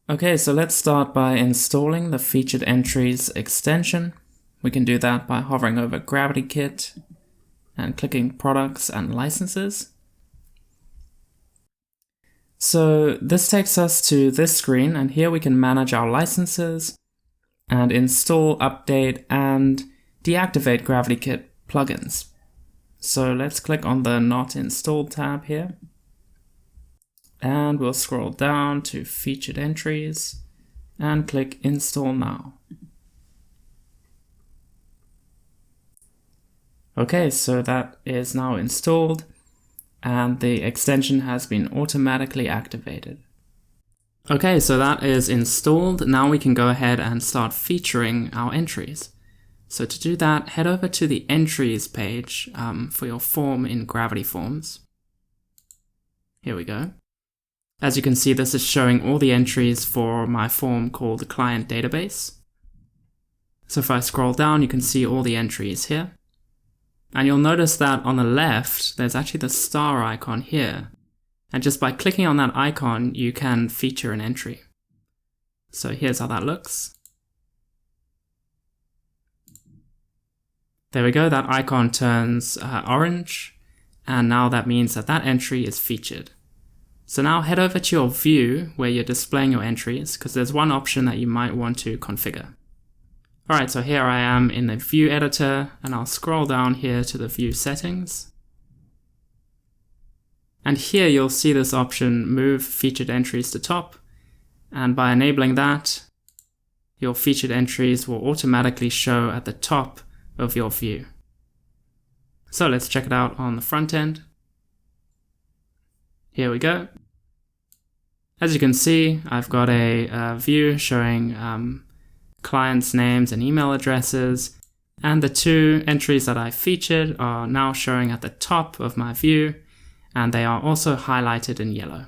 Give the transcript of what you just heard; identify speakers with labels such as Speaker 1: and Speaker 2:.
Speaker 1: Okay, so let's start by installing the Featured Entries extension. We can do that by hovering over GravityKit and clicking Products and Licenses. So this takes us to this screen, and here we can manage our licenses and install, update, and deactivate GravityKit plugins. So let's click on the Not Installed tab here. And we'll scroll down to Featured Entries and click Install Now. Okay, so that is now installed and the extension has been automatically activated. Okay, so that is installed. Now we can go ahead and start featuring our entries. So to do that, head over to the Entries page for your form in Gravity Forms. Here we go. As you can see, this is showing all the entries for my form called the Client Database. So if I scroll down, you can see all the entries here. And you'll notice that on the left, there's actually the star icon here. And just by clicking on that icon, you can feature an entry. So here's how that looks. There we go, that icon turns orange. And now that means that that entry is featured. So now head over to your view where you're displaying your entries, because there's one option that you might want to configure. Alright, so here I am in the view editor, and I'll scroll down here to the view settings. And here you'll see this option, Move Featured Entries to Top. And by enabling that, your featured entries will automatically show at the top of your view. So let's check it out on the front end. Here we go. As you can see, I've got a view showing clients' names and email addresses, and the two entries that I featured are now showing at the top of my view, and they are also highlighted in yellow.